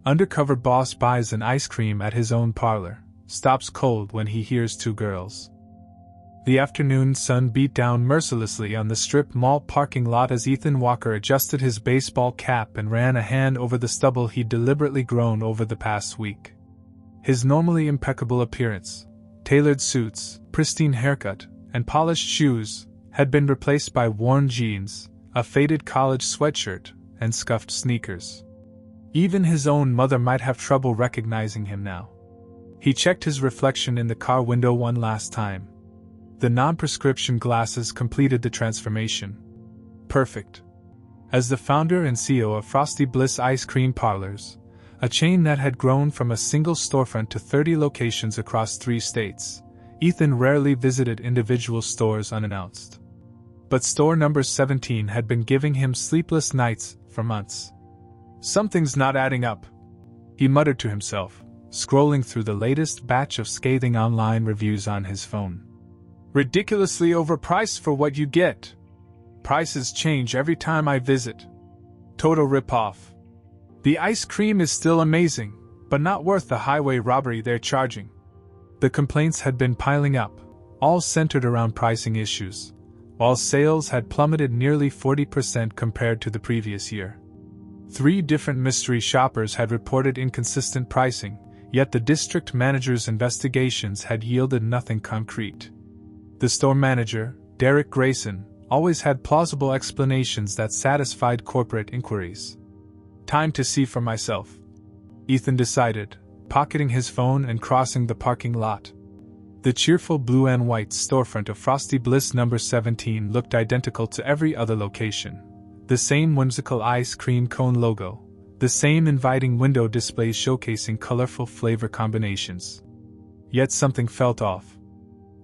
Undercover boss buys an ice cream at his own parlor, stops cold when he hears two girls. The afternoon sun beat down mercilessly on the strip mall parking lot as Ethan Walker adjusted his baseball cap and ran a hand over the stubble he'd deliberately grown over the past week. His normally impeccable appearance, tailored suits, pristine haircut, and polished shoes had been replaced by worn jeans, a faded college sweatshirt, and scuffed sneakers. Even his own mother might have trouble recognizing him now. He checked his reflection in the car window one last time. The non-prescription glasses completed the transformation. Perfect. As the founder and CEO of Frosty Bliss Ice Cream Parlors, a chain that had grown from a single storefront to 30 locations across 3 states, Ethan rarely visited individual stores unannounced. But store number 17 had been giving him sleepless nights for months. Something's not adding up, he muttered to himself, scrolling through the latest batch of scathing online reviews on his phone. Ridiculously overpriced for what you get. Prices change every time I visit. Total ripoff. The ice cream is still amazing, but not worth the highway robbery they're charging. The complaints had been piling up, all centered around pricing issues, while sales had plummeted nearly 40% compared to the previous year. 3 different mystery shoppers had reported inconsistent pricing, yet the district manager's investigations had yielded nothing concrete. The store manager, Derek Grayson, always had plausible explanations that satisfied corporate inquiries. Time to see for myself, Ethan decided, pocketing his phone and crossing the parking lot. The cheerful blue and white storefront of Frosty Bliss number 17 looked identical to every other location. The same whimsical ice cream cone logo, the same inviting window displays showcasing colorful flavor combinations. Yet something felt off.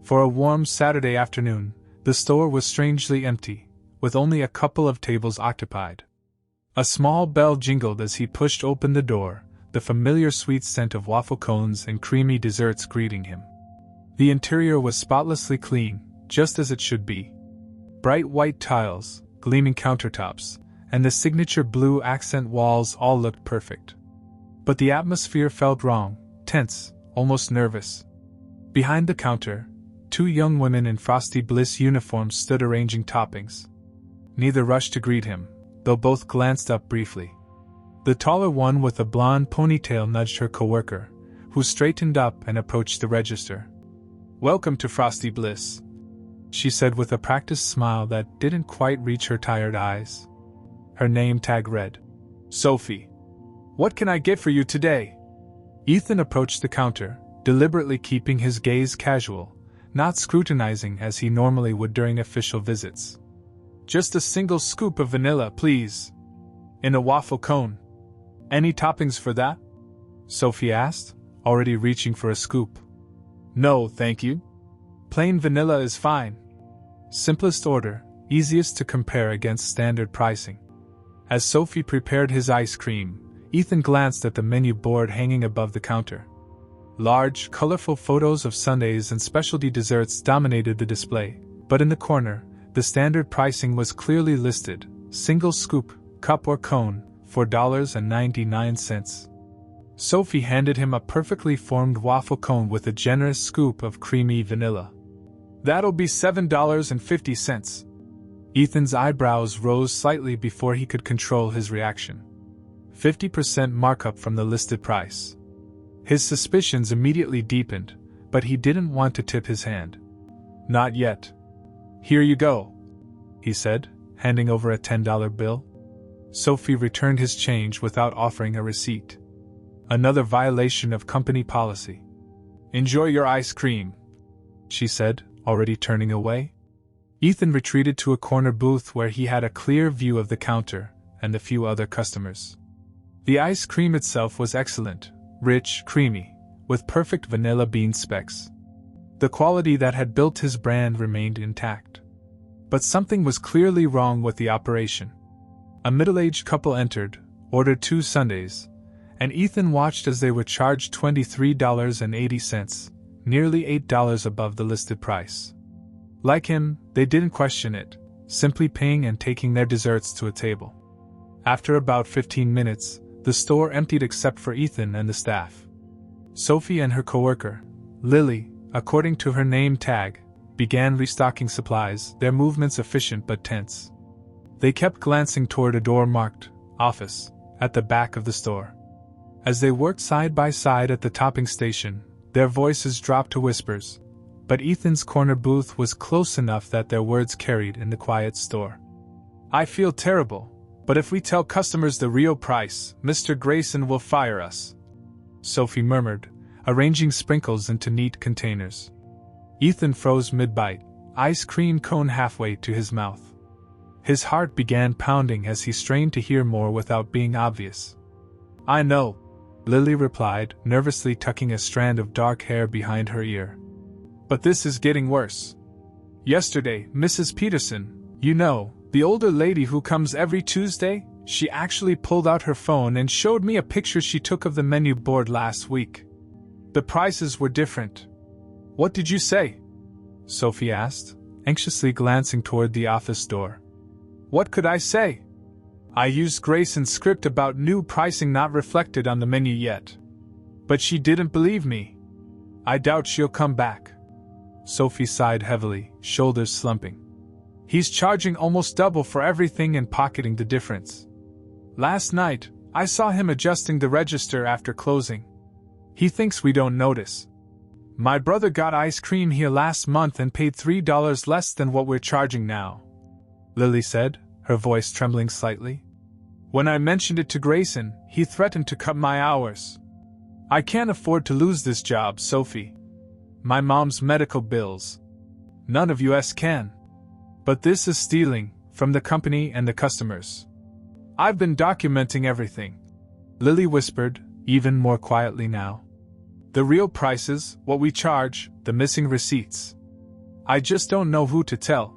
For a warm Saturday afternoon, the store was strangely empty, with only a couple of tables occupied. A small bell jingled as he pushed open the door, the familiar sweet scent of waffle cones and creamy desserts greeting him. The interior was spotlessly clean, just as it should be. Bright white tiles, gleaming countertops, and the signature blue accent walls all looked perfect. But the atmosphere felt wrong, tense, almost nervous. Behind the counter, 2 young women in Frosty Bliss uniforms stood arranging toppings. Neither rushed to greet him, though both glanced up briefly. The taller one with a blonde ponytail nudged her coworker, who straightened up and approached the register. "Welcome to Frosty Bliss," she said with a practiced smile that didn't quite reach her tired eyes. Her name tag read, "Sophie. What can I get for you today?" Ethan approached the counter, deliberately keeping his gaze casual, not scrutinizing as he normally would during official visits. "Just a single scoop of vanilla, please. In a waffle cone. Any toppings for that?" Sophie asked, already reaching for a scoop. "No, thank you. Plain vanilla is fine." Simplest order, easiest to compare against standard pricing. As Sophie prepared his ice cream, Ethan glanced at the menu board hanging above the counter. Large, colorful photos of sundaes and specialty desserts dominated the display, but in the corner, the standard pricing was clearly listed: single scoop, cup or cone, $4.99. Sophie handed him a perfectly formed waffle cone with a generous scoop of creamy vanilla. "That'll be $7.50. Ethan's eyebrows rose slightly before he could control his reaction. 50% markup from the listed price. His suspicions immediately deepened, but he didn't want to tip his hand. "Not yet. Here you go," he said, handing over a $10 bill. Sophie returned his change without offering a receipt. Another violation of company policy. "Enjoy your ice cream," she said, already turning away. Ethan retreated to a corner booth where he had a clear view of the counter and the few other customers. The ice cream itself was excellent, rich, creamy, with perfect vanilla bean specks. The quality that had built his brand remained intact. But something was clearly wrong with the operation. A middle-aged couple entered, ordered 2 sundaes, and Ethan watched as they were charged $23.80, nearly $8 above the listed price. Like him, they didn't question it, simply paying and taking their desserts to a table. After about 15 minutes, The store emptied except for Ethan and the staff. Sophie and her coworker, Lily, according to her name tag, began restocking supplies, their movements efficient but tense. They kept glancing toward a door marked "Office" at the back of the store. As they worked side by side at the topping station, their voices dropped to whispers, but Ethan's corner booth was close enough that their words carried in the quiet store. "I feel terrible, but if we tell customers the real price, Mr. Grayson will fire us," Sophie murmured, arranging sprinkles into neat containers. Ethan froze mid-bite, ice cream cone halfway to his mouth. His heart began pounding as he strained to hear more without being obvious. "I know," Lily replied, nervously tucking a strand of dark hair behind her ear. "But this is getting worse. Yesterday, Mrs. Peterson, you know, the older lady who comes every Tuesday, she actually pulled out her phone and showed me a picture she took of the menu board last week. The prices were different." "What did you say?" Sophie asked, anxiously glancing toward the office door. "What could I say? I used Grayson's script about new pricing not reflected on the menu yet. But she didn't believe me. I doubt she'll come back." Sophie sighed heavily, shoulders slumping. "He's charging almost double for everything and pocketing the difference. Last night, I saw him adjusting the register after closing. He thinks we don't notice. My brother got ice cream here last month and paid $3 less than what we're charging now," Lily said, her voice trembling slightly. "When I mentioned it to Grayson, he threatened to cut my hours. I can't afford to lose this job, Sophie. My mom's medical bills. None of us can. But this is stealing, from the company and the customers. I've been documenting everything," Lily whispered, even more quietly now. "The real prices, what we charge, the missing receipts. I just don't know who to tell.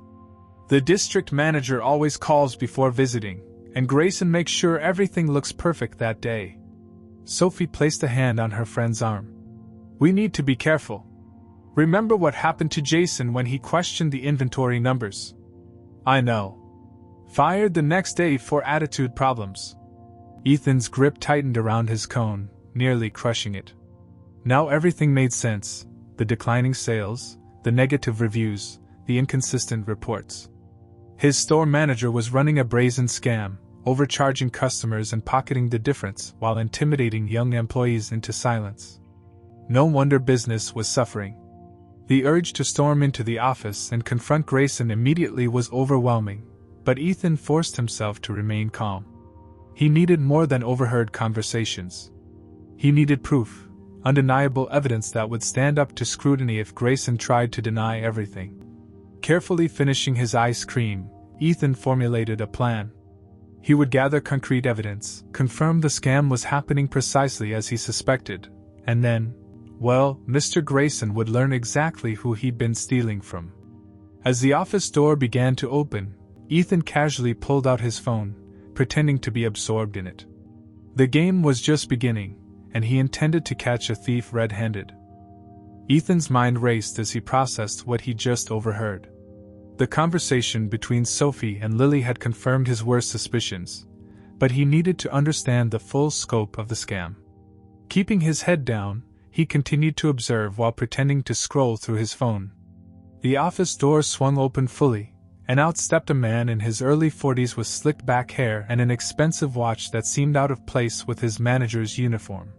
The district manager always calls before visiting, and Grayson makes sure everything looks perfect that day." Sophie placed a hand on her friend's arm. "We need to be careful. Remember what happened to Jason when he questioned the inventory numbers?" "I know. Fired the next day for attitude problems." Ethan's grip tightened around his cone, nearly crushing it. Now everything made sense: the declining sales, the negative reviews, the inconsistent reports. His store manager was running a brazen scam, overcharging customers and pocketing the difference while intimidating young employees into silence. No wonder business was suffering. The urge to storm into the office and confront Grayson immediately was overwhelming, but Ethan forced himself to remain calm. He needed more than overheard conversations. He needed proof, undeniable evidence that would stand up to scrutiny if Grayson tried to deny everything. Carefully finishing his ice cream, Ethan formulated a plan. He would gather concrete evidence, confirm the scam was happening precisely as he suspected, and then, well, Mr. Grayson would learn exactly who he'd been stealing from. As the office door began to open, Ethan casually pulled out his phone, pretending to be absorbed in it. The game was just beginning, and he intended to catch a thief red-handed. Ethan's mind raced as he processed what he just overheard. The conversation between Sophie and Lily had confirmed his worst suspicions, but he needed to understand the full scope of the scam. Keeping his head down, he continued to observe while pretending to scroll through his phone. The office door swung open fully, and out stepped a man in his early 40s with slicked back hair and an expensive watch that seemed out of place with his manager's uniform.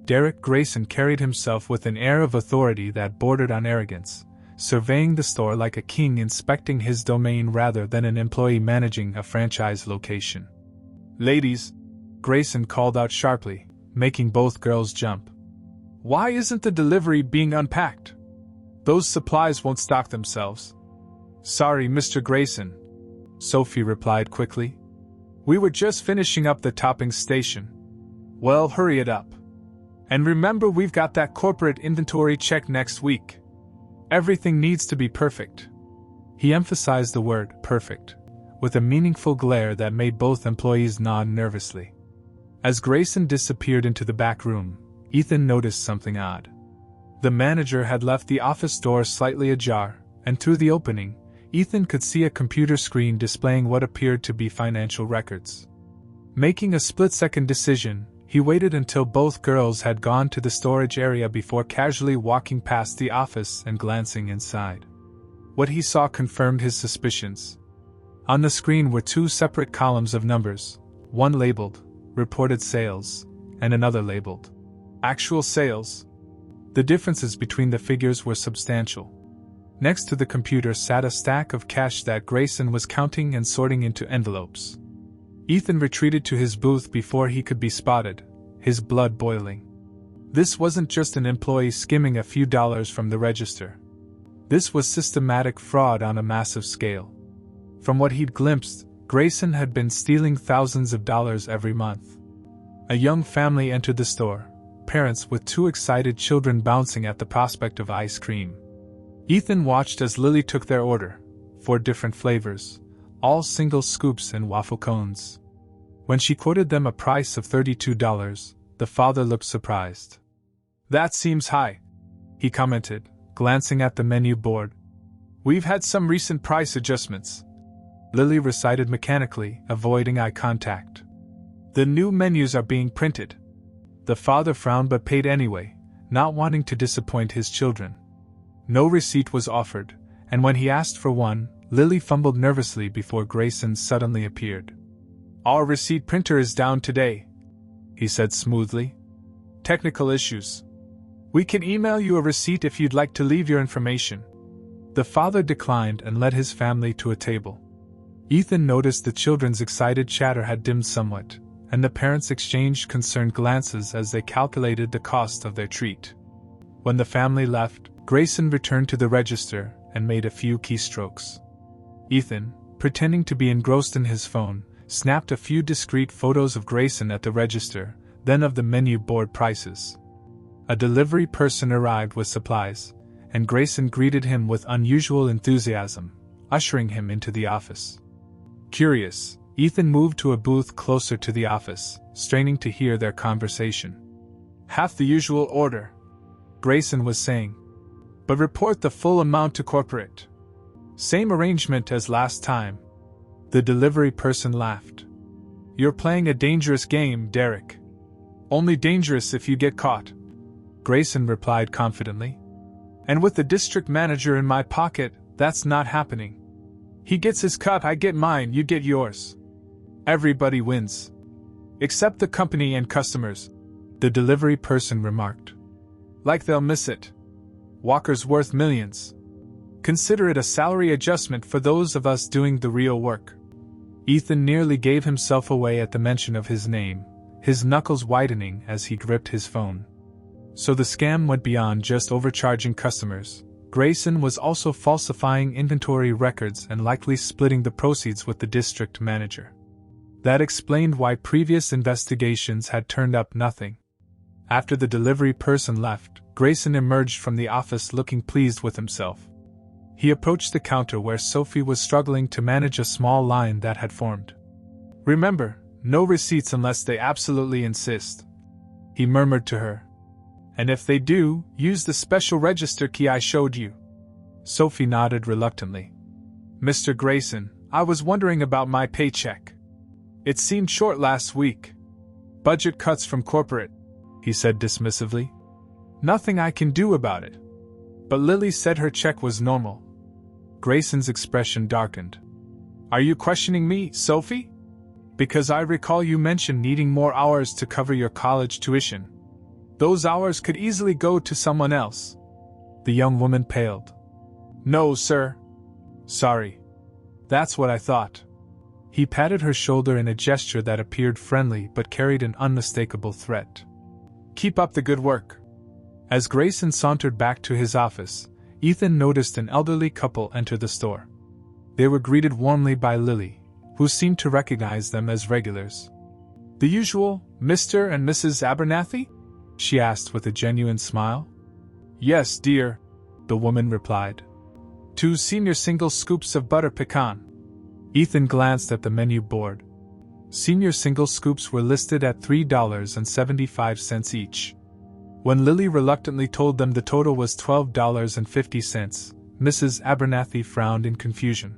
Derek Grayson carried himself with an air of authority that bordered on arrogance, surveying the store like a king inspecting his domain rather than an employee managing a franchise location. "Ladies," Grayson called out sharply, making both girls jump. "Why isn't the delivery being unpacked? Those supplies won't stock themselves." "Sorry, Mr. Grayson," Sophie replied quickly. "We were just finishing up the topping station." "Well, hurry it up. And remember, we've got that corporate inventory check next week. Everything needs to be perfect." He emphasized the word perfect, with a meaningful glare that made both employees nod nervously. As Grayson disappeared into the back room, Ethan noticed something odd. The manager had left the office door slightly ajar, and through the opening, Ethan could see a computer screen displaying what appeared to be financial records. Making a split-second decision, He waited until both girls had gone to the storage area before casually walking past the office and glancing inside. What he saw confirmed his suspicions. On the screen were two separate columns of numbers, one labeled Reported Sales and another labeled Actual Sales. The differences between the figures were substantial. Next to the computer sat a stack of cash that Grayson was counting and sorting into envelopes. Ethan retreated to his booth before he could be spotted, his blood boiling. This wasn't just an employee skimming a few dollars from the register. This was systematic fraud on a massive scale. From what he'd glimpsed, Grayson had been stealing thousands of dollars every month. A young family entered the store, parents with two excited children bouncing at the prospect of ice cream. Ethan watched as Lily took their order, 4 different flavors, all single scoops and waffle cones. When she quoted them a price of $32, the father looked surprised. "That seems high," he commented, glancing at the menu board. "We've had some recent price adjustments," Lily recited mechanically, avoiding eye contact. "The new menus are being printed." The father frowned but paid anyway, not wanting to disappoint his children. No receipt was offered, and when he asked for one, Lily fumbled nervously before Grayson suddenly appeared. "Our receipt printer is down today," he said smoothly. "Technical issues. We can email you a receipt if you'd like to leave your information." The father declined and led his family to a table. Ethan noticed the children's excited chatter had dimmed somewhat, and the parents exchanged concerned glances as they calculated the cost of their treat. When the family left, Grayson returned to the register and made a few keystrokes. Ethan, pretending to be engrossed in his phone, snapped a few discreet photos of Grayson at the register, then of the menu board prices. A delivery person arrived with supplies, and Grayson greeted him with unusual enthusiasm, ushering him into the office. Curious, Ethan moved to a booth closer to the office, straining to hear their conversation. "Half the usual order," Grayson was saying. "But report the full amount to corporate." "Same arrangement as last time." The delivery person laughed. "You're playing a dangerous game, Derek." "Only dangerous if you get caught," Grayson replied confidently. "And with the district manager in my pocket, that's not happening. He gets his cut, I get mine, you get yours. Everybody wins. Except the company and customers," the delivery person remarked. "Like they'll miss it. Walker's worth millions. Consider it a salary adjustment for those of us doing the real work." Ethan nearly gave himself away at the mention of his name, his knuckles widening as he gripped his phone. So the scam went beyond just overcharging customers. Grayson was also falsifying inventory records and likely splitting the proceeds with the district manager. That explained why previous investigations had turned up nothing. After the delivery person left, Grayson emerged from the office looking pleased with himself. He approached the counter where Sophie was struggling to manage a small line that had formed. "Remember, no receipts unless they absolutely insist," he murmured to her. "And if they do, use the special register key I showed you." Sophie nodded reluctantly. "Mr. Grayson, I was wondering about my paycheck. It seemed short last week. Budget cuts from corporate," he said dismissively. "Nothing I can do about it." "But Lily said her check was normal." Grayson's expression darkened. "Are you questioning me, Sophie? Because I recall you mentioned needing more hours to cover your college tuition. Those hours could easily go to someone else." The young woman paled. "No, sir. Sorry. That's what I thought." He patted her shoulder in a gesture that appeared friendly but carried an unmistakable threat. "Keep up the good work." As Grayson sauntered back to his office, Ethan noticed an elderly couple enter the store. They were greeted warmly by Lily, who seemed to recognize them as regulars. "The usual, Mr. and Mrs. Abernathy?" she asked with a genuine smile. "Yes, dear," the woman replied. "2 senior single scoops of butter pecan." Ethan glanced at the menu board. Senior single scoops were listed at $3.75 each. When Lily reluctantly told them the total was $12.50, Mrs. Abernathy frowned in confusion.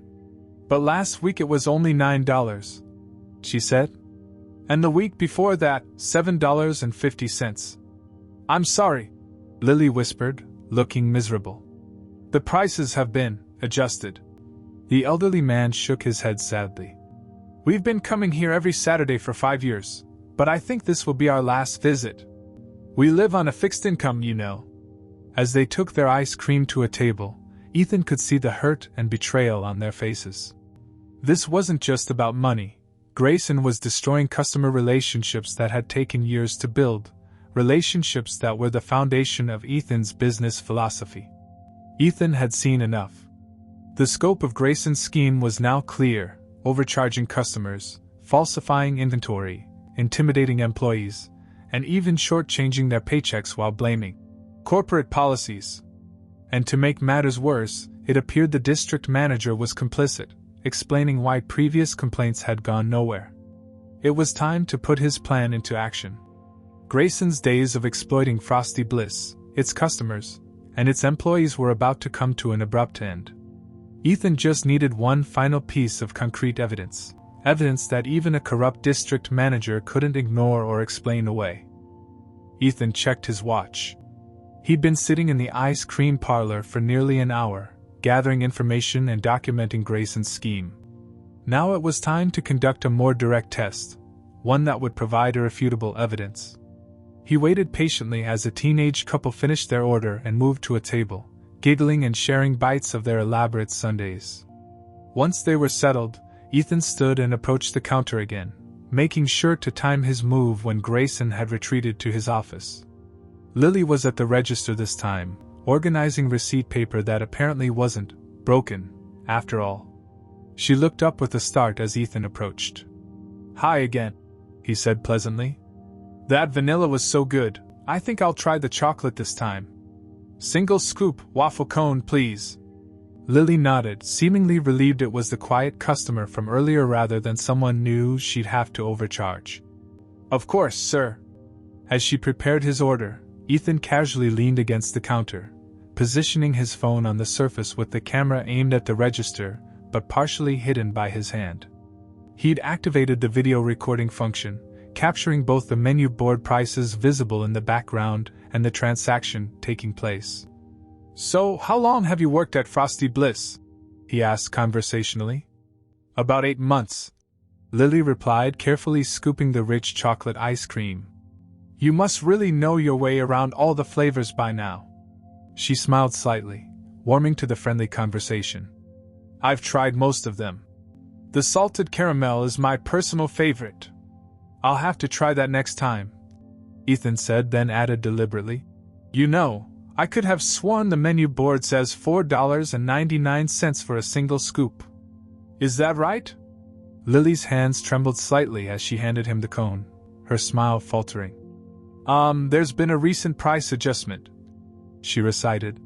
"But last week it was only $9, she said. And the week before that, $7.50. I'm sorry, Lily whispered, looking miserable. The prices have been adjusted. The elderly man shook his head sadly. We've been coming here every Saturday for 5 years, but I think this will be our last visit. We live on a fixed income, you know. As they took their ice cream to a table, Ethan could see the hurt and betrayal on their faces. This wasn't just about money. Grayson was destroying customer relationships that had taken years to build, relationships that were the foundation of Ethan's business philosophy. Ethan had seen enough. The scope of Grayson's scheme was now clear: overcharging customers, falsifying inventory, intimidating employees, and even shortchanging their paychecks while blaming corporate policies. And to make matters worse, it appeared the district manager was complicit, explaining why previous complaints had gone nowhere. It was time to put his plan into action. Grayson's days of exploiting Frosty Bliss, its customers, and its employees were about to come to an abrupt end. Ethan just needed one final piece of concrete evidence that even a corrupt district manager couldn't ignore or explain away. Ethan checked his watch. He'd been sitting in the ice cream parlor for nearly an hour, gathering information and documenting Grayson's scheme. Now it was time to conduct a more direct test, one that would provide irrefutable evidence. He waited patiently as a teenage couple finished their order and moved to a table, giggling and sharing bites of their elaborate sundaes. Once they were settled, Ethan stood and approached the counter again, making sure to time his move when Grayson had retreated to his office. Lily was at the register this time, organizing receipt paper that apparently wasn't broken, after all. She looked up with a start as Ethan approached. "Hi again," he said pleasantly. "That vanilla was so good, I think I'll try the chocolate this time. Single scoop waffle cone, please." Lily nodded, seemingly relieved it was the quiet customer from earlier rather than someone new she'd have to overcharge. "Of course, sir." As she prepared his order, Ethan casually leaned against the counter, positioning his phone on the surface with the camera aimed at the register, but partially hidden by his hand. He'd activated the video recording function, capturing both the menu board prices visible in the background and the transaction taking place. "So, how long have you worked at Frosty Bliss?" he asked conversationally. "About 8 months," Lily replied, carefully scooping the rich chocolate ice cream. "You must really know your way around all the flavors by now." She smiled slightly, warming to the friendly conversation. "I've tried most of them. The salted caramel is my personal favorite. I'll have to try that next time," Ethan said, then added deliberately. "You know, I could have sworn the menu board says $4.99 for a single scoop. Is that right?" Lily's hands trembled slightly as she handed him the cone, her smile faltering. There's been a recent price adjustment," she recited.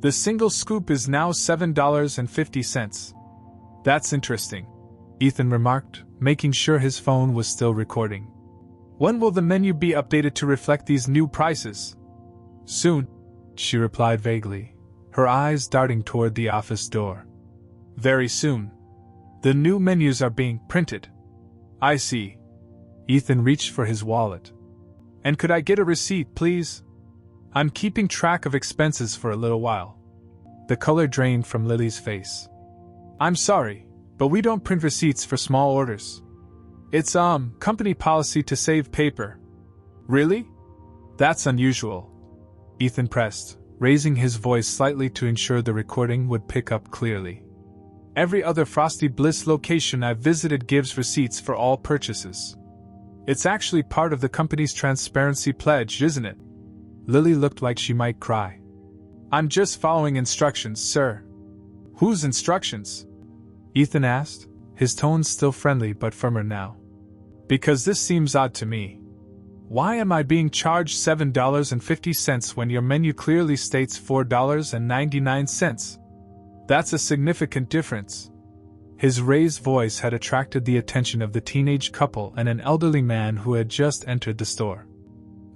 "The single scoop is now $7.50. "That's interesting," Ethan remarked, making sure his phone was still recording. "When will the menu be updated to reflect these new prices?" "Soon," she replied vaguely, her eyes darting toward the office door. "Very soon. The new menus are being printed." "I see." Ethan reached for his wallet. "And could I get a receipt, please? I'm keeping track of expenses for a little while." The color drained from Lily's face. "I'm sorry, but we don't print receipts for small orders. It's, company policy to save paper." "Really? That's unusual," Ethan pressed, raising his voice slightly to ensure the recording would pick up clearly. "Every other Frosty Bliss location I've visited gives receipts for all purchases. It's actually part of the company's transparency pledge, isn't it?" Lily looked like she might cry. "I'm just following instructions, sir." "Whose instructions?" Ethan asked, his tone still friendly but firmer now. "Because this seems odd to me. Why am I being charged $7.50 when your menu clearly states $4.99? That's a significant difference." His raised voice had attracted the attention of the teenage couple and an elderly man who had just entered the store.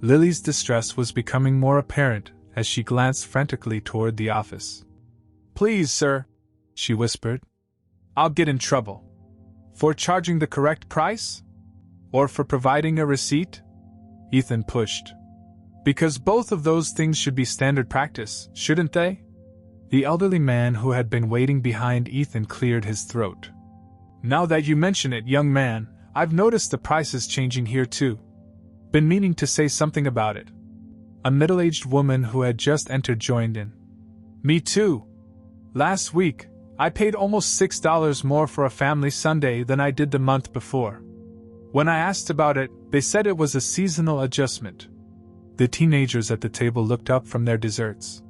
Lily's distress was becoming more apparent as she glanced frantically toward the office. "Please, sir," she whispered. "I'll get in trouble. For charging the correct price? Or for providing a receipt? Ethan pushed. Because both of those things should be standard practice, shouldn't they? The elderly man who had been waiting behind Ethan cleared his throat. Now that you mention it, young man, I've noticed the prices changing here too. Been meaning to say something about it. A middle-aged woman who had just entered joined in. Me too. Last week, I paid almost $6 more for a family Sunday than I did the month before. When I asked about it, they said it was a seasonal adjustment. The teenagers at the table looked up from their desserts.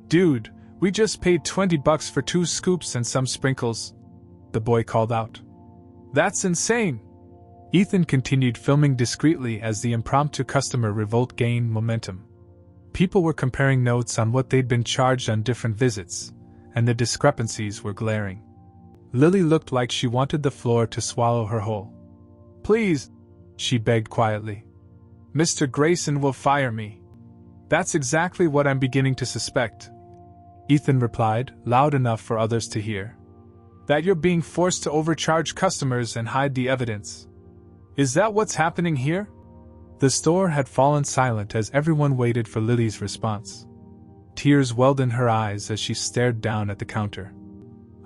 Dude, we just paid $20 for 2 scoops and some sprinkles, the boy called out. That's insane. Ethan continued filming discreetly as the impromptu customer revolt gained momentum. People were comparing notes on what they'd been charged on different visits, and the discrepancies were glaring. Lily looked like she wanted the floor to swallow her whole. Please, she begged quietly. Mr. Grayson will fire me. That's exactly what I'm beginning to suspect. Ethan replied, loud enough for others to hear. That you're being forced to overcharge customers and hide the evidence. Is that what's happening here? The store had fallen silent as everyone waited for Lily's response. Tears welled in her eyes as she stared down at the counter.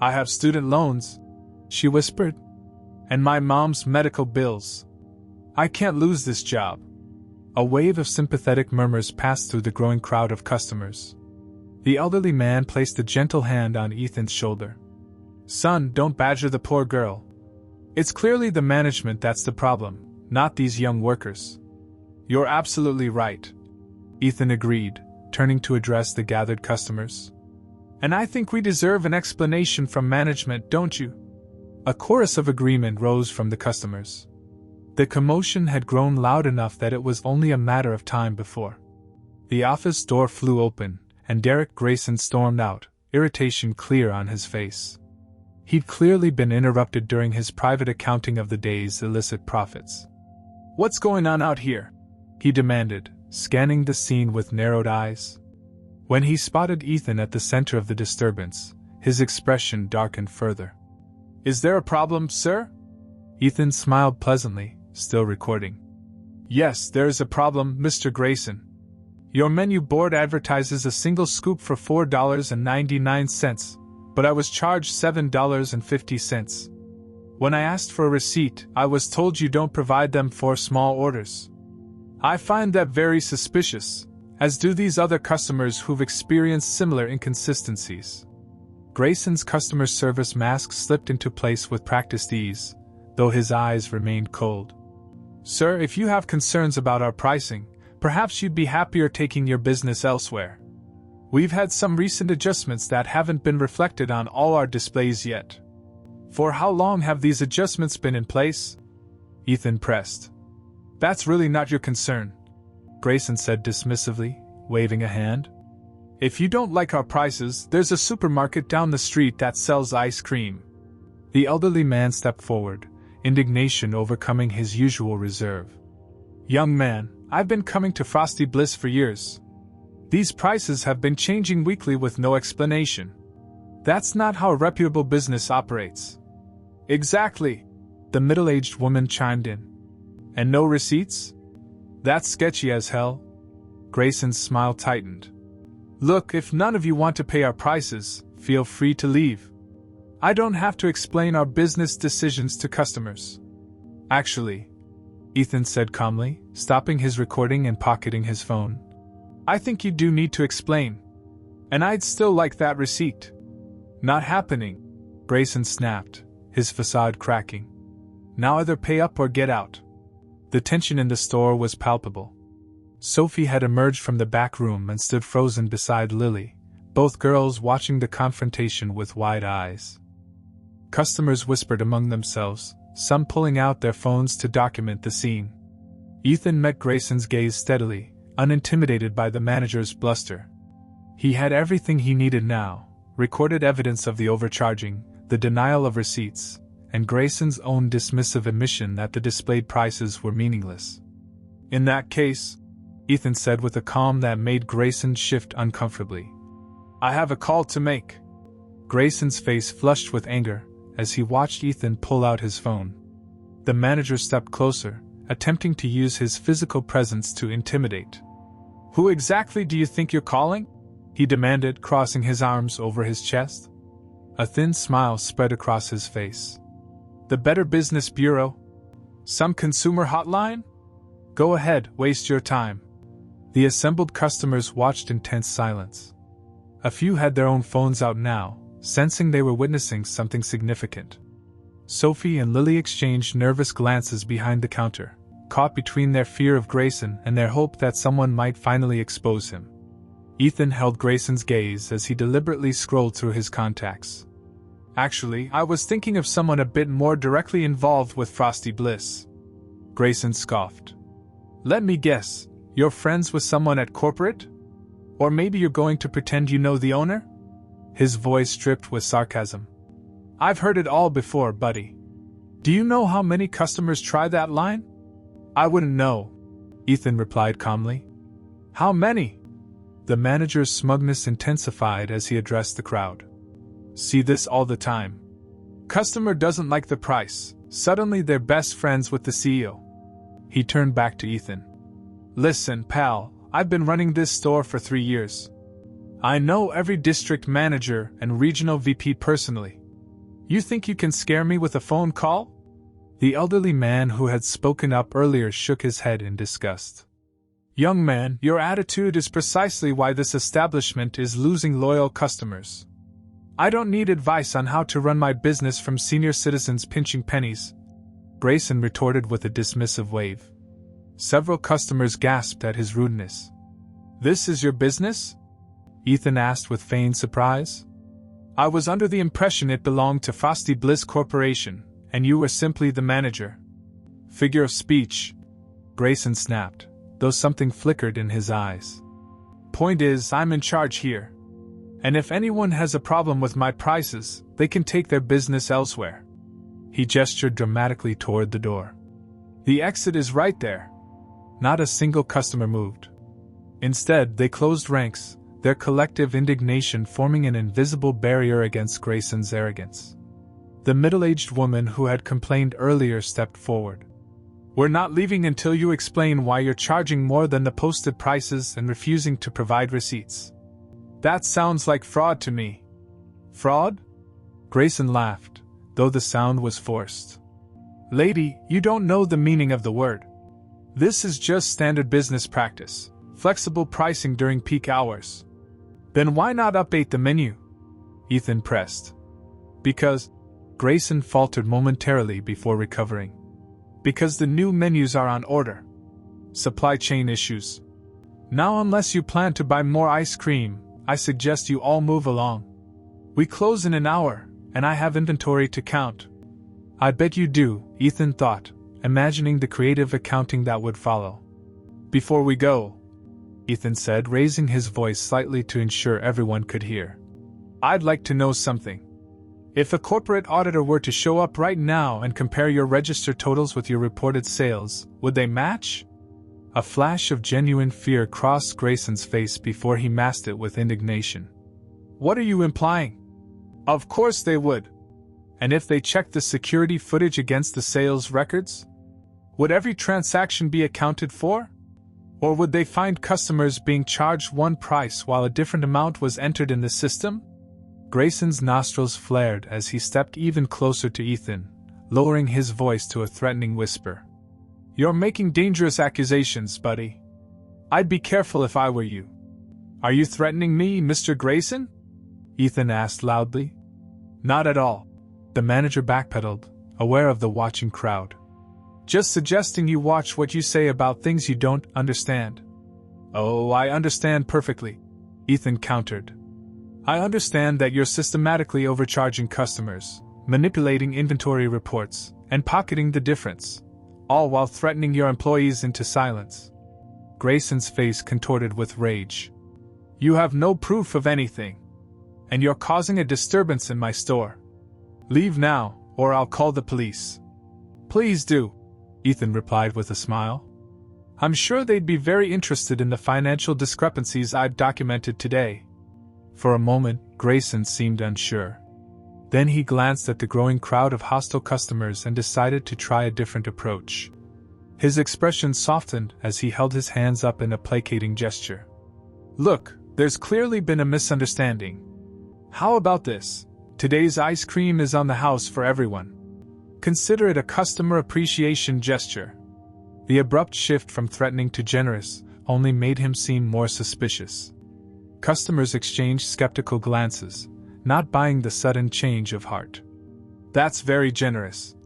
I have student loans, she whispered. And my mom's medical bills. I can't lose this job. A wave of sympathetic murmurs passed through the growing crowd of customers. The elderly man placed a gentle hand on Ethan's shoulder. Son, don't badger the poor girl. It's clearly the management that's the problem, not these young workers. You're absolutely right, Ethan agreed, turning to address the gathered customers. And I think we deserve an explanation from management, don't you? A chorus of agreement rose from the customers. The commotion had grown loud enough that it was only a matter of time before the office door flew open, and Derek Grayson stormed out, irritation clear on his face. He'd clearly been interrupted during his private accounting of the day's illicit profits. What's going on out here? He demanded, scanning the scene with narrowed eyes. When he spotted Ethan at the center of the disturbance, his expression darkened further. Is there a problem, sir? Ethan smiled pleasantly, still recording. Yes, there is a problem, Mr. Grayson. Your menu board advertises a single scoop for $4.99, but I was charged $7.50. When I asked for a receipt, I was told you don't provide them for small orders. I find that very suspicious, as do these other customers who've experienced similar inconsistencies. Grayson's customer service mask slipped into place with practiced ease, though his eyes remained cold. Sir, if you have concerns about our pricing, perhaps you'd be happier taking your business elsewhere. We've had some recent adjustments that haven't been reflected on all our displays yet. For how long have these adjustments been in place? Ethan pressed. That's really not your concern, Grayson said dismissively, waving a hand. If you don't like our prices, there's a supermarket down the street that sells ice cream. The elderly man stepped forward, indignation overcoming his usual reserve. Young man, I've been coming to Frosty Bliss for years. These prices have been changing weekly with no explanation. That's not how a reputable business operates. Exactly, the middle-aged woman chimed in. And no receipts? That's sketchy as hell. Grayson's smile tightened. Look, if none of you want to pay our prices, feel free to leave. I don't have to explain our business decisions to customers. Actually, Ethan said calmly, stopping his recording and pocketing his phone. I think you do need to explain. And I'd still like that receipt. Not happening, Grayson snapped, his facade cracking. Now either pay up or get out. The tension in the store was palpable. Sophie had emerged from the back room and stood frozen beside Lily, both girls watching the confrontation with wide eyes. Customers whispered among themselves, some pulling out their phones to document the scene. Ethan met Grayson's gaze steadily, unintimidated by the manager's bluster. He had everything he needed now, recorded evidence of the overcharging, the denial of receipts, and Grayson's own dismissive admission that the displayed prices were meaningless. In that case, Ethan said with a calm that made Grayson shift uncomfortably. I have a call to make. Grayson's face flushed with anger as he watched Ethan pull out his phone. The manager stepped closer, attempting to use his physical presence to intimidate. "Who exactly do you think you're calling?" he demanded, crossing his arms over his chest. A thin smile spread across his face. "The Better Business Bureau? Some consumer hotline? Go ahead, waste your time." The assembled customers watched in tense silence. A few had their own phones out now, sensing they were witnessing something significant. Sophie and Lily exchanged nervous glances behind the counter, caught between their fear of Grayson and their hope that someone might finally expose him. Ethan held Grayson's gaze as he deliberately scrolled through his contacts. "Actually, I was thinking of someone a bit more directly involved with Frosty Bliss." Grayson scoffed. "Let me guess, you're friends with someone at corporate? Or maybe you're going to pretend you know the owner?" His voice dripped with sarcasm. "I've heard it all before, buddy. Do you know how many customers try that line?" "I wouldn't know," Ethan replied calmly. "How many?" The manager's smugness intensified as he addressed the crowd. "See this all the time. Customer doesn't like the price, suddenly they're best friends with the CEO." He turned back to Ethan. "Listen, pal, I've been running this store for 3 years. I know every district manager and regional VP personally. You think you can scare me with a phone call?" The elderly man who had spoken up earlier shook his head in disgust. "Young man, your attitude is precisely why this establishment is losing loyal customers. I don't need advice on how to run my business from senior citizens pinching pennies," Grayson retorted with a dismissive wave. Several customers gasped at his rudeness. "This is your business?" Ethan asked with feigned surprise. "I was under the impression it belonged to Frosty Bliss Corporation, and you were simply the manager." "Figure of speech," Grayson snapped, though something flickered in his eyes. "Point is, I'm in charge here. And if anyone has a problem with my prices, they can take their business elsewhere." He gestured dramatically toward the door. "The exit is right there." Not a single customer moved. Instead, they closed ranks, their collective indignation forming an invisible barrier against Grayson's arrogance. The middle-aged woman who had complained earlier stepped forward. "We're not leaving until you explain why you're charging more than the posted prices and refusing to provide receipts. That sounds like fraud to me." "Fraud?" Grayson laughed, though the sound was forced. "Lady, you don't know the meaning of the word. This is just standard business practice, flexible pricing during peak hours." "Then why not update the menu?" Ethan pressed. "Because," Grayson faltered momentarily before recovering. "Because the new menus are on order. Supply chain issues. Now, unless you plan to buy more ice cream, I suggest you all move along. We close in an hour, and I have inventory to count." "I bet you do," Ethan thought, imagining the creative accounting that would follow. "Before we go," Ethan said, raising his voice slightly to ensure everyone could hear, "I'd like to know something. If a corporate auditor were to show up right now and compare your register totals with your reported sales, would they match?" A flash of genuine fear crossed Grayson's face before he masked it with indignation. "What are you implying?" "Of course they would. And if they checked the security footage against the sales records? Would every transaction be accounted for? Or would they find customers being charged one price while a different amount was entered in the system?" Grayson's nostrils flared as he stepped even closer to Ethan, lowering his voice to a threatening whisper. "You're making dangerous accusations, buddy. I'd be careful if I were you." "Are you threatening me, Mr. Grayson?" Ethan asked loudly. "Not at all," the manager backpedaled, aware of the watching crowd. "Just suggesting you watch what you say about things you don't understand." "Oh, I understand perfectly," Ethan countered. "I understand that you're systematically overcharging customers, manipulating inventory reports, and pocketing the difference, all while threatening your employees into silence." Grayson's face contorted with rage. "You have no proof of anything. And you're causing a disturbance in my store. Leave now, or I'll call the police." "Please do," Ethan replied with a smile. "I'm sure they'd be very interested in the financial discrepancies I've documented today." For a moment, Grayson seemed unsure. Then he glanced at the growing crowd of hostile customers and decided to try a different approach. His expression softened as he held his hands up in a placating gesture. Look, there's clearly been a misunderstanding. How about this? Today's ice cream is on the house for everyone. Consider it a customer appreciation gesture. The abrupt shift from threatening to generous only made him seem more suspicious. Customers exchanged skeptical glances, not buying the sudden change of heart. That's very generous,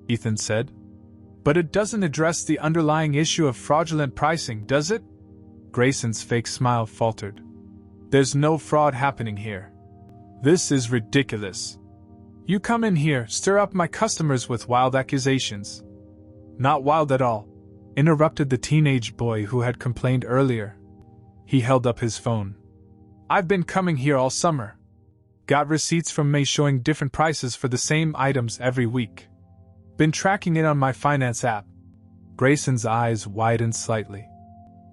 Ethan said. But it doesn't address the underlying issue of fraudulent pricing, does it? Grayson's fake smile faltered. There's no fraud happening here. This is ridiculous. You come in here, stir up my customers with wild accusations. Not wild at all, interrupted the teenage boy who had complained earlier. He held up his phone. I've been coming here all summer. Got receipts from May showing different prices for the same items every week. Been tracking it on my finance app. Grayson's eyes widened slightly.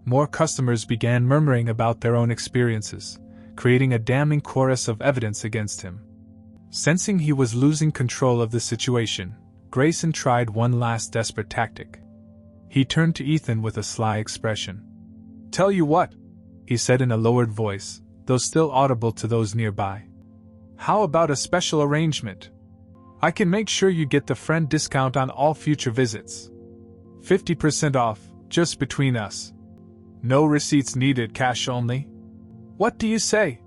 More customers began murmuring about their own experiences, creating a damning chorus of evidence against him. Sensing he was losing control of the situation, Grayson tried one last desperate tactic. He turned to Ethan with a sly expression. Tell you what, he said in a lowered voice, though still audible to those nearby. How about a special arrangement? I can make sure you get the friend discount on all future visits. 50% off, just between us. No receipts needed, cash only. What do you say?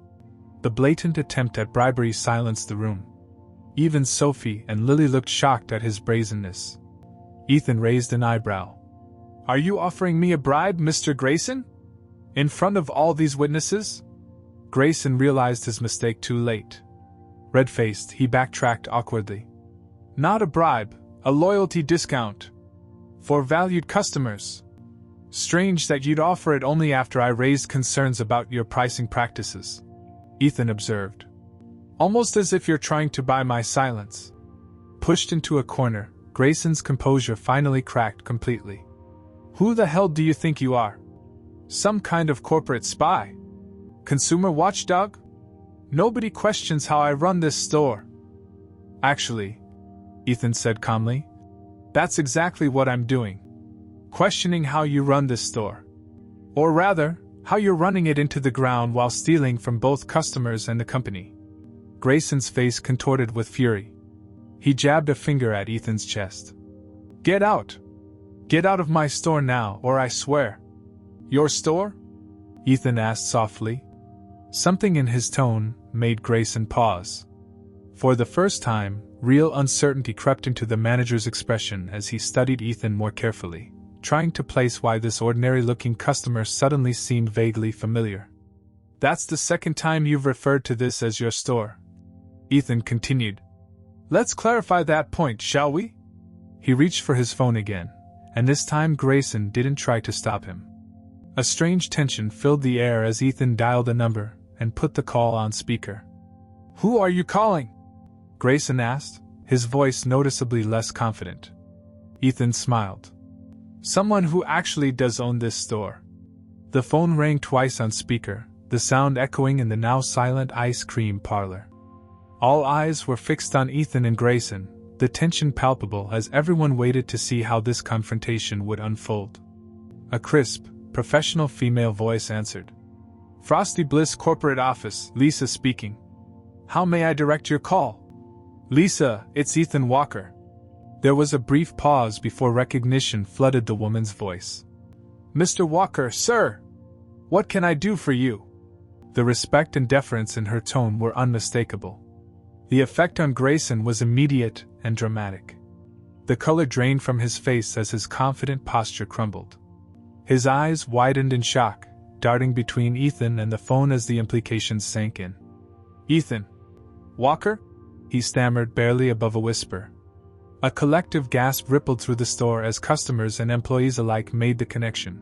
The blatant attempt at bribery silenced the room. Even Sophie and Lily looked shocked at his brazenness. Ethan raised an eyebrow. Are you offering me a bribe, Mr. Grayson? In front of all these witnesses? Grayson realized his mistake too late. Red-faced, he backtracked awkwardly. Not a bribe, a loyalty discount. For valued customers. Strange that you'd offer it only after I raised concerns about your pricing practices, Ethan observed. Almost as if you're trying to buy my silence. Pushed into a corner, Grayson's composure finally cracked completely. Who the hell do you think you are? Some kind of corporate spy? Consumer watchdog? Nobody questions how I run this store. Actually, Ethan said calmly, that's exactly what I'm doing. Questioning how you run this store. Or rather, how you're running it into the ground while stealing from both customers and the company. Grayson's face contorted with fury. He jabbed a finger at Ethan's chest. Get out! Get out of my store now, or I swear. Your store? Ethan asked softly. Something in his tone made Grayson pause. For the first time, real uncertainty crept into the manager's expression as he studied Ethan more carefully, trying to place why this ordinary-looking customer suddenly seemed vaguely familiar. That's the second time you've referred to this as your store. Ethan continued. Let's clarify that point, shall we? He reached for his phone again, and this time Grayson didn't try to stop him. A strange tension filled the air as Ethan dialed a number and put the call on speaker. Who are you calling? Grayson asked, his voice noticeably less confident. Ethan smiled. Someone who actually does own this store. The phone rang twice on speaker, the sound echoing in the now silent ice cream parlor. All eyes were fixed on Ethan and Grayson, the tension palpable as everyone waited to see how this confrontation would unfold. A crisp, professional female voice answered. Frosty Bliss Corporate Office, Lisa speaking. How may I direct your call? Lisa, it's Ethan Walker. There was a brief pause before recognition flooded the woman's voice. Mr. Walker, sir! What can I do for you? The respect and deference in her tone were unmistakable. The effect on Grayson was immediate and dramatic. The color drained from his face as his confident posture crumbled. His eyes widened in shock, darting between Ethan and the phone as the implications sank in. Ethan Walker? He stammered barely above a whisper. A collective gasp rippled through the store as customers and employees alike made the connection.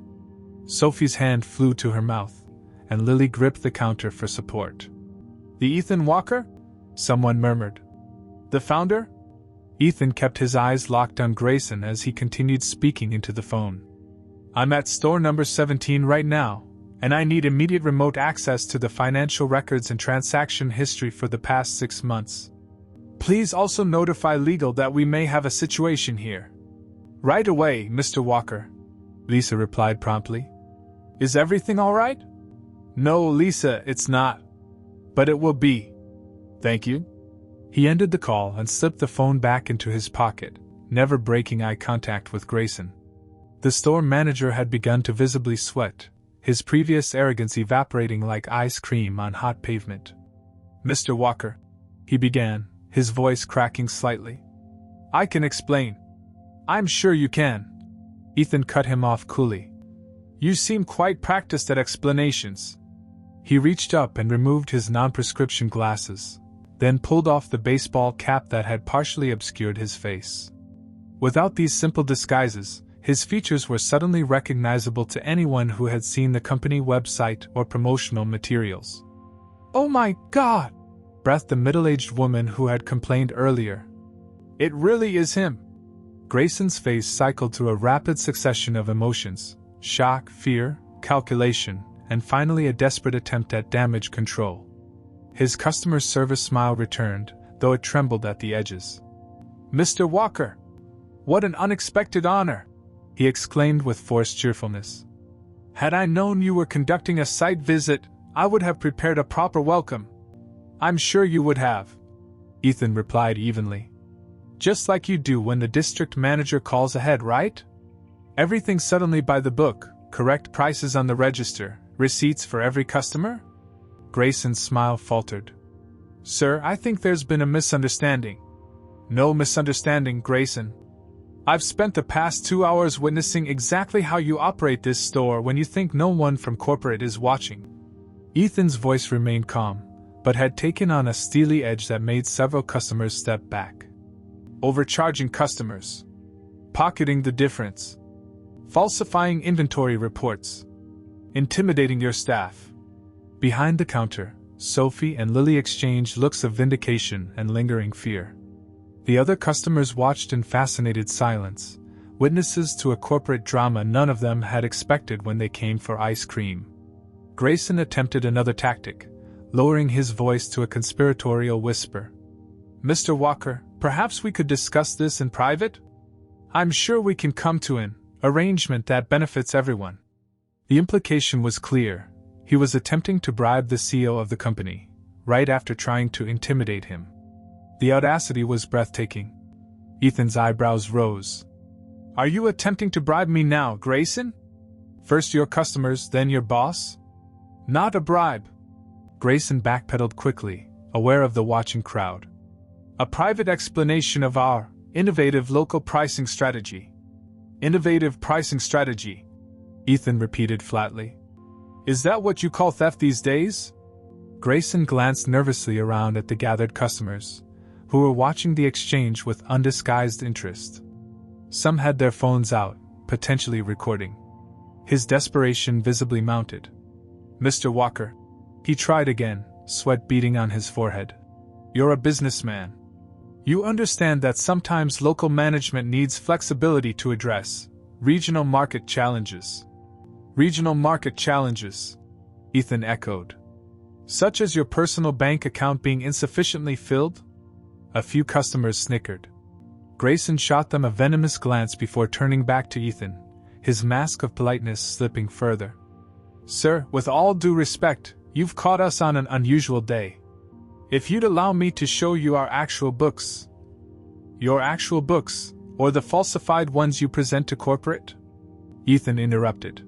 Sophie's hand flew to her mouth, and Lily gripped the counter for support. The Ethan Walker? Someone murmured. The founder? Ethan kept his eyes locked on Grayson as he continued speaking into the phone. I'm at store number 17 right now, and I need immediate remote access to the financial records and transaction history for the past 6 months. Please also notify legal that we may have a situation here. Right away, Mr. Walker, Lisa replied promptly. Is everything all right? No, Lisa, it's not. But it will be. Thank you. He ended the call and slipped the phone back into his pocket, never breaking eye contact with Grayson. The store manager had begun to visibly sweat, his previous arrogance evaporating like ice cream on hot pavement. Mr. Walker, he began, his voice cracking slightly. I can explain. I'm sure you can. Ethan cut him off coolly. You seem quite practiced at explanations. He reached up and removed his non-prescription glasses, then pulled off the baseball cap that had partially obscured his face. Without these simple disguises, his features were suddenly recognizable to anyone who had seen the company website or promotional materials. Oh my God! Breathed the middle-aged woman who had complained earlier. It really is him. Grayson's face cycled through a rapid succession of emotions: shock, fear, calculation, and finally a desperate attempt at damage control. His customer service smile returned, though it trembled at the edges. Mr. Walker! What an unexpected honor! He exclaimed with forced cheerfulness. Had I known you were conducting a site visit, I would have prepared a proper welcome. I'm sure you would have, Ethan replied evenly. Just like you do when the district manager calls ahead, right? Everything suddenly by the book, correct prices on the register, receipts for every customer? Grayson's smile faltered. Sir, I think there's been a misunderstanding. No misunderstanding, Grayson. I've spent the past 2 hours witnessing exactly how you operate this store when you think no one from corporate is watching. Ethan's voice remained calm, but had taken on a steely edge that made several customers step back. Overcharging customers. Pocketing the difference. Falsifying inventory reports. Intimidating your staff. Behind the counter, Sophie and Lily exchanged looks of vindication and lingering fear. The other customers watched in fascinated silence, witnesses to a corporate drama none of them had expected when they came for ice cream. Grayson attempted another tactic, lowering his voice to a conspiratorial whisper. Mr. Walker, perhaps we could discuss this in private? I'm sure we can come to an arrangement that benefits everyone. The implication was clear. He was attempting to bribe the CEO of the company, right after trying to intimidate him. The audacity was breathtaking. Ethan's eyebrows rose. Are you attempting to bribe me now, Grayson? First your customers, then your boss? Not a bribe. Grayson backpedaled quickly, aware of the watching crowd. A private explanation of our innovative local pricing strategy. Innovative pricing strategy, Ethan repeated flatly. Is that what you call theft these days? Grayson glanced nervously around at the gathered customers, who were watching the exchange with undisguised interest. Some had their phones out, potentially recording. His desperation visibly mounted. Mr. Walker. He tried again, sweat beading on his forehead. You're a businessman. You understand that sometimes local management needs flexibility to address regional market challenges. Regional market challenges, Ethan echoed. Such as your personal bank account being insufficiently filled? A few customers snickered. Grayson shot them a venomous glance before turning back to Ethan, his mask of politeness slipping further. Sir, with all due respect, you've caught us on an unusual day. If you'd allow me to show you our actual books. Your actual books, or the falsified ones you present to corporate? Ethan interrupted.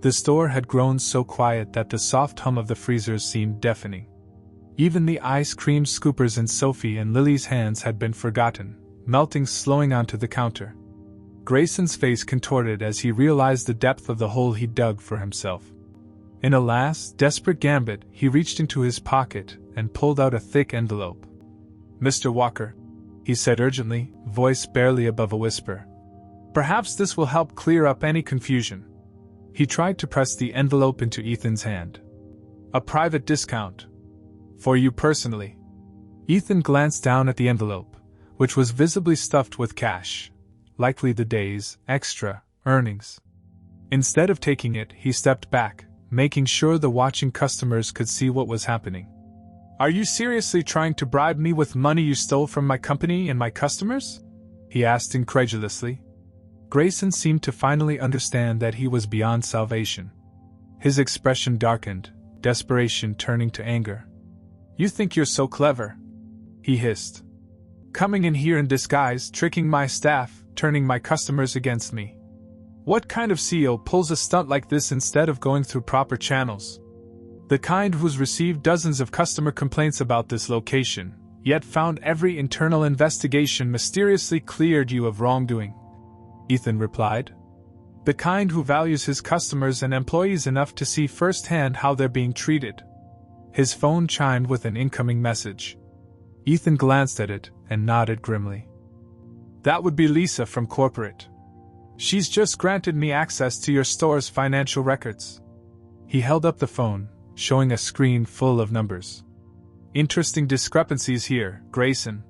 The store had grown so quiet that the soft hum of the freezers seemed deafening. Even the ice cream scoopers in Sophie and Lily's hands had been forgotten, melting slowing onto the counter. Grayson's face contorted as he realized the depth of the hole he'd dug for himself. In a last, desperate gambit, he reached into his pocket and pulled out a thick envelope. Mr. Walker, he said urgently, voice barely above a whisper. Perhaps this will help clear up any confusion. He tried to press the envelope into Ethan's hand. A private discount. For you personally. Ethan glanced down at the envelope, which was visibly stuffed with cash, likely the day's extra earnings. Instead of taking it, he stepped back, making sure the watching customers could see what was happening. Are you seriously trying to bribe me with money you stole from my company and my customers? He asked incredulously. Grayson seemed to finally understand that he was beyond salvation. His expression darkened, desperation turning to anger. "You think you're so clever," he hissed. "Coming in here in disguise, tricking my staff, turning my customers against me. What kind of CEO pulls a stunt like this instead of going through proper channels? The kind who's received dozens of customer complaints about this location, yet found every internal investigation mysteriously cleared you of wrongdoing," Ethan replied. "The kind who values his customers and employees enough to see firsthand how they're being treated." His phone chimed with an incoming message. Ethan glanced at it and nodded grimly. "That would be Lisa from corporate. She's just granted me access to your store's financial records." He held up the phone, showing a screen full of numbers. "Interesting discrepancies here, Grayson.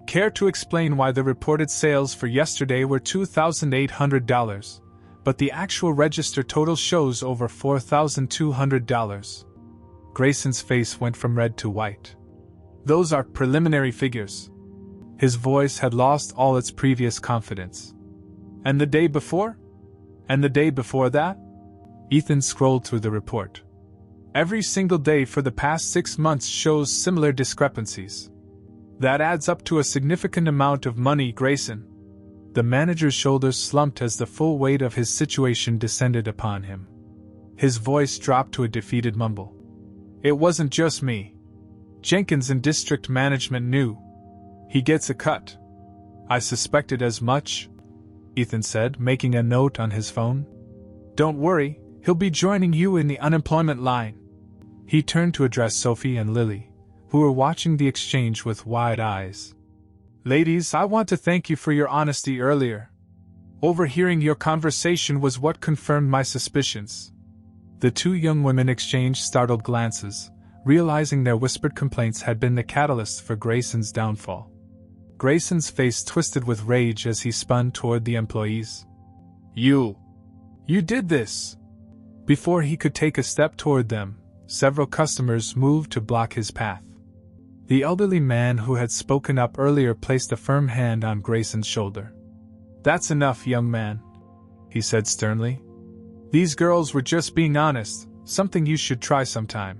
Care to explain why the reported sales for yesterday were $2,800, but the actual register total shows over $4,200? Grayson's face went from red to white. "Those are preliminary figures." His voice had lost all its previous confidence. "And the day before? And the day before that?" Ethan scrolled through the report. "Every single day for the past 6 months shows similar discrepancies. That adds up to a significant amount of money, Grayson." The manager's shoulders slumped as the full weight of his situation descended upon him. His voice dropped to a defeated mumble. "It wasn't just me. Jenkins and district management knew. He gets a cut." "I suspected as much," Ethan said, making a note on his phone. "Don't worry, he'll be joining you in the unemployment line." He turned to address Sophie and Lily, who were watching the exchange with wide eyes. "Ladies, I want to thank you for your honesty earlier. Overhearing your conversation was what confirmed my suspicions." The two young women exchanged startled glances, realizing their whispered complaints had been the catalyst for Grayson's downfall. Grayson's face twisted with rage as he spun toward the employees. You did this!" Before he could take a step toward them, several customers moved to block his path. The elderly man who had spoken up earlier placed a firm hand on Grayson's shoulder. "That's enough, young man," he said sternly. "These girls were just being honest, something you should try sometime."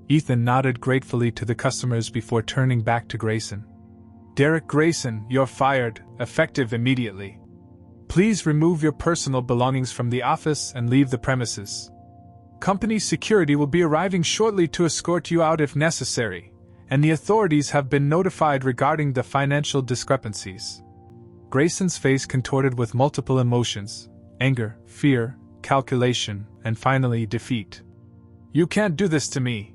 Ethan nodded gratefully to the customers before turning back to Grayson. "Derek Grayson, you're fired, effective immediately. Please remove your personal belongings from the office and leave the premises. Company security will be arriving shortly to escort you out if necessary, and the authorities have been notified regarding the financial discrepancies." Grayson's face contorted with multiple emotions: anger, fear, calculation, and finally defeat. "You can't do this to me,"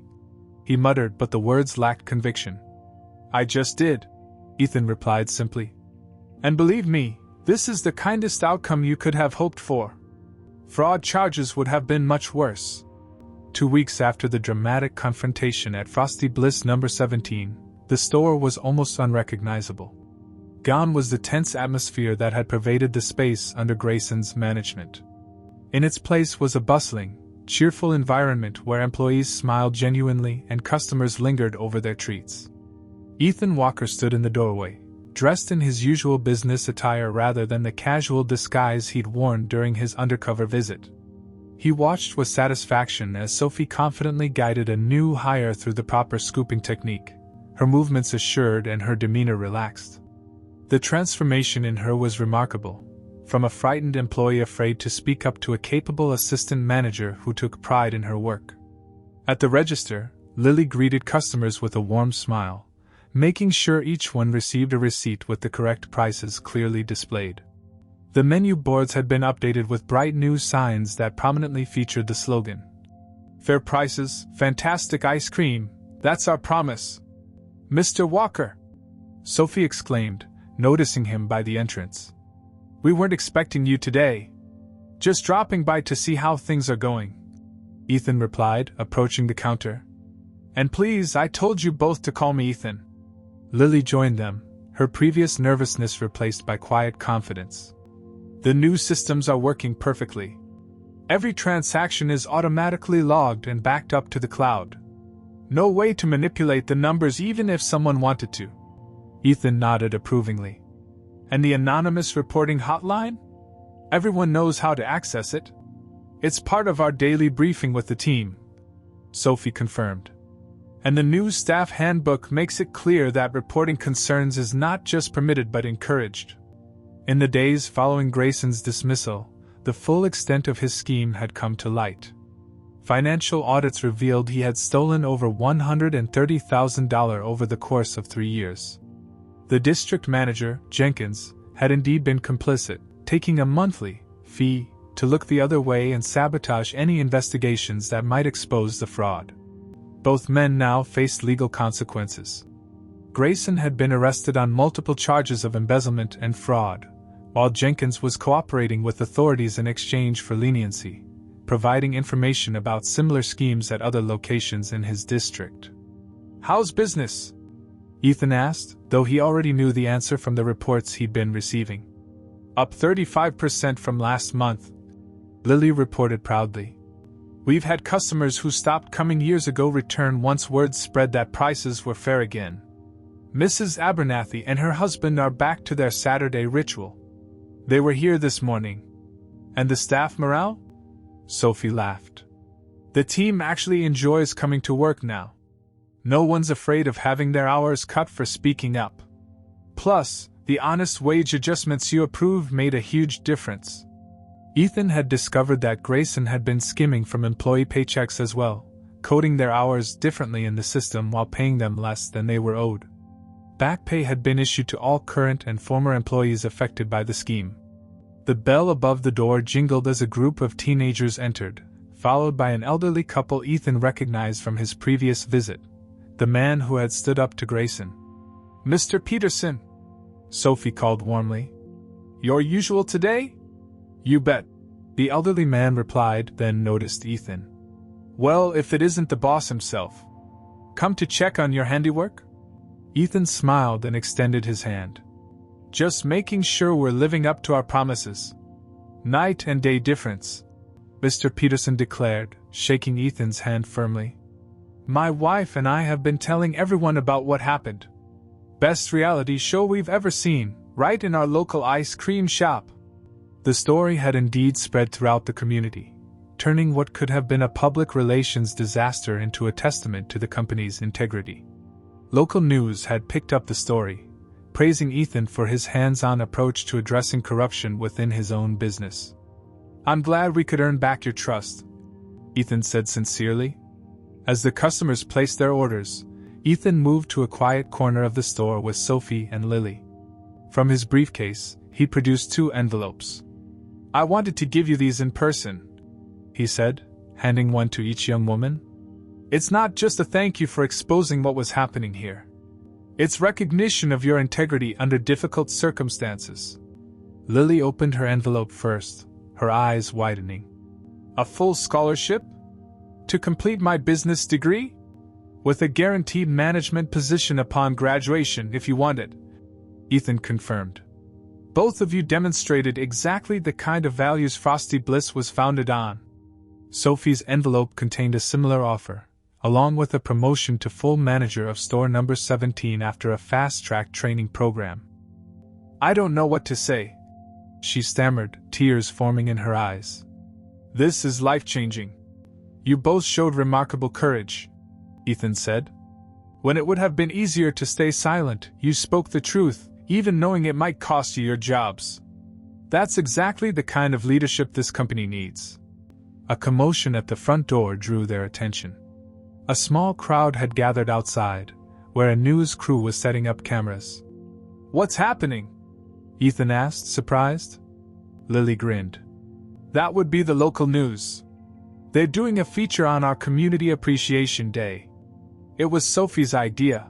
he muttered, but the words lacked conviction. "I just did," Ethan replied simply. "And believe me, this is the kindest outcome you could have hoped for. Fraud charges would have been much worse." 2 weeks after the dramatic confrontation at Frosty Bliss No. 17, the store was almost unrecognizable. Gone was the tense atmosphere that had pervaded the space under Grayson's management. In its place was a bustling, cheerful environment where employees smiled genuinely and customers lingered over their treats. Ethan Walker stood in the doorway, dressed in his usual business attire rather than the casual disguise he'd worn during his undercover visit. He watched with satisfaction as Sophie confidently guided a new hire through the proper scooping technique, her movements assured and her demeanor relaxed. The transformation in her was remarkable, from a frightened employee afraid to speak up to a capable assistant manager who took pride in her work. At the register, Lily greeted customers with a warm smile, making sure each one received a receipt with the correct prices clearly displayed. The menu boards had been updated with bright new signs that prominently featured the slogan, "Fair prices, fantastic ice cream, that's our promise." "Mr. Walker!" Sophie exclaimed, noticing him by the entrance. "We weren't expecting you today. Just dropping by to see how things are going," Ethan replied, approaching the counter. "And please, I told you both to call me Ethan." Lily joined them, her previous nervousness replaced by quiet confidence. "The new systems are working perfectly. Every transaction is automatically logged and backed up to the cloud. No way to manipulate the numbers even if someone wanted to." Ethan nodded approvingly. "And the anonymous reporting hotline?" Everyone knows how to access it. It's part of our daily briefing with the team, Sophie confirmed. And the new staff handbook makes it clear that reporting concerns is not just permitted but encouraged. In the days following Grayson's dismissal, the full extent of his scheme had come to light. Financial audits revealed he had stolen over $130,000 over the course of 3 years. The district manager, Jenkins, had indeed been complicit, taking a monthly fee to look the other way and sabotage any investigations that might expose the fraud. Both men now faced legal consequences. Grayson had been arrested on multiple charges of embezzlement and fraud, while Jenkins was cooperating with authorities in exchange for leniency, providing information about similar schemes at other locations in his district. "How's business?" Ethan asked, though he already knew the answer from the reports he'd been receiving. "Up 35% from last month," Lily reported proudly. "We've had customers who stopped coming years ago return once word spread that prices were fair again. Mrs. Abernathy and her husband are back to their Saturday ritual. They were here this morning." "And the staff morale?" Sophie laughed. "The team actually enjoys coming to work now. No one's afraid of having their hours cut for speaking up. Plus, the honest wage adjustments you approved made a huge difference." Ethan had discovered that Grayson had been skimming from employee paychecks as well, coding their hours differently in the system while paying them less than they were owed. Back pay had been issued to all current and former employees affected by the scheme. The bell above the door jingled as a group of teenagers entered, followed by an elderly couple Ethan recognized from his previous visit, the man who had stood up to Grayson. "Mr. Peterson," Sophie called warmly. "Your usual today?" "You bet," the elderly man replied, then noticed Ethan. "Well, if it isn't the boss himself. Come to check on your handiwork?" Ethan smiled and extended his hand. "Just making sure we're living up to our promises. Night and day difference," Mr. Peterson declared, shaking Ethan's hand firmly. "My wife and I have been telling everyone about what happened. Best reality show we've ever seen, right in our local ice cream shop." The story had indeed spread throughout the community, turning what could have been a public relations disaster into a testament to the company's integrity. Local news had picked up the story, praising Ethan for his hands-on approach to addressing corruption within his own business. "I'm glad we could earn back your trust," Ethan said sincerely. As the customers placed their orders, Ethan moved to a quiet corner of the store with Sophie and Lily. From his briefcase, he produced 2 envelopes. "I wanted to give you these in person," he said, handing one to each young woman. "It's not just a thank you for exposing what was happening here. It's recognition of your integrity under difficult circumstances." Lily opened her envelope first, her eyes widening. "A full scholarship? To complete my business degree? With a guaranteed management position upon graduation if you want it," Ethan confirmed. "Both of you demonstrated exactly the kind of values Frosty Bliss was founded on." Sophie's envelope contained a similar offer, along with a promotion to full manager of store number 17 after a fast-track training program. "I don't know what to say," she stammered, tears forming in her eyes. "This is life-changing. You both showed remarkable courage," Ethan said. "When it would have been easier to stay silent, you spoke the truth, even knowing it might cost you your jobs. That's exactly the kind of leadership this company needs." A commotion at the front door drew their attention. A small crowd had gathered outside, where a news crew was setting up cameras. "What's happening?" Ethan asked, surprised. Lily grinned. "That would be the local news. They're doing a feature on our Community Appreciation Day. It was Sophie's idea."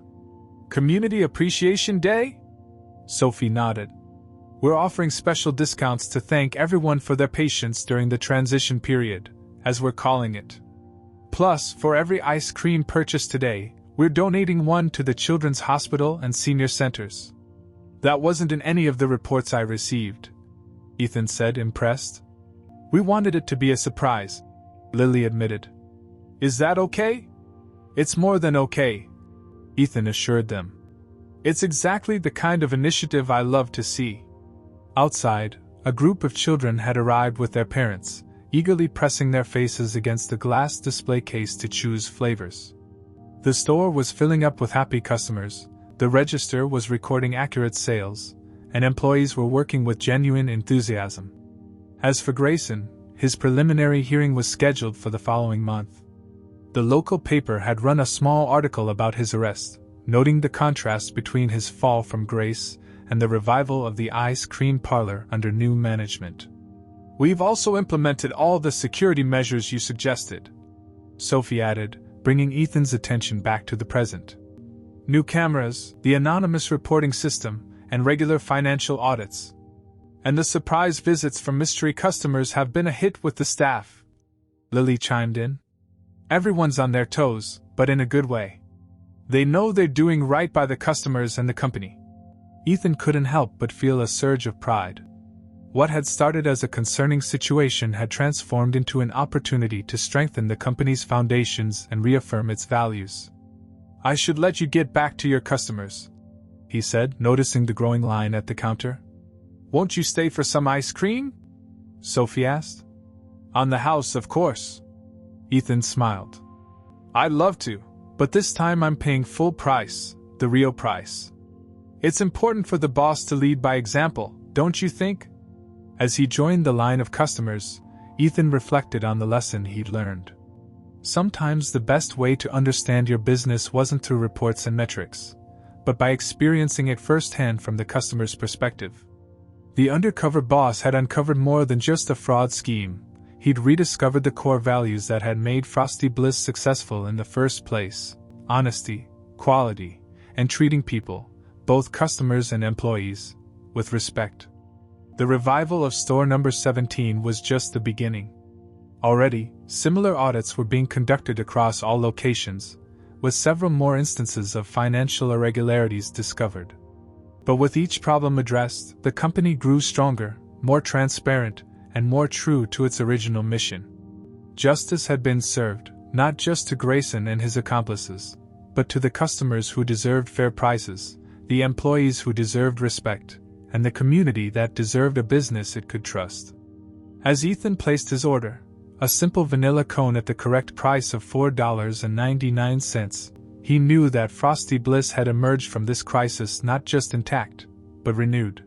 "Community Appreciation Day?" Sophie nodded. "We're offering special discounts to thank everyone for their patience during the transition period, as we're calling it. Plus, for every ice cream purchased today, we're donating one to the Children's Hospital and Senior Centers." "That wasn't in any of the reports I received," Ethan said, impressed. "We wanted it to be a surprise," Lily admitted. "Is that okay?" "It's more than okay," Ethan assured them. "It's exactly the kind of initiative I love to see." Outside, A group of children had arrived with their parents, eagerly pressing their faces against the glass display case to choose flavors. The store was filling up with happy customers, the register was recording accurate sales, and employees were working with genuine enthusiasm. As for Grayson, his preliminary hearing was scheduled for the following month. The local paper had run a small article about his arrest, noting the contrast between his fall from grace and the revival of the ice cream parlor under new management. "We've also implemented all the security measures you suggested," Sophie added, bringing Ethan's attention back to the present. "New cameras, the anonymous reporting system, and regular financial audits. And the surprise visits from mystery customers have been a hit with the staff," Lily chimed in. "Everyone's on their toes, but in a good way. They know they're doing right by the customers and the company." Ethan couldn't help but feel a surge of pride. What had started as a concerning situation had transformed into an opportunity to strengthen the company's foundations and reaffirm its values. "I should let you get back to your customers," he said, noticing the growing line at the counter. "Won't you stay for some ice cream?" Sophie asked. "On the house, of course." Ethan smiled. "I'd love to, but this time I'm paying full price, the real price. It's important for the boss to lead by example, don't you think?" As he joined the line of customers, Ethan reflected on the lesson he'd learned. Sometimes the best way to understand your business wasn't through reports and metrics, but by experiencing it firsthand from the customer's perspective. The undercover boss had uncovered more than just a fraud scheme. He'd rediscovered the core values that had made Frosty Bliss successful in the first place: honesty, quality, and treating people, both customers and employees, with respect. The revival of store number 17 was just the beginning. Already, similar audits were being conducted across all locations, with several more instances of financial irregularities discovered. But with each problem addressed, the company grew stronger, more transparent, and more true to its original mission. Justice had been served, not just to Grayson and his accomplices, but to the customers who deserved fair prices, the employees who deserved respect, and the community that deserved a business it could trust. As Ethan placed his order, a simple vanilla cone at the correct price of $4.99, he knew that Frosty Bliss had emerged from this crisis not just intact, but renewed.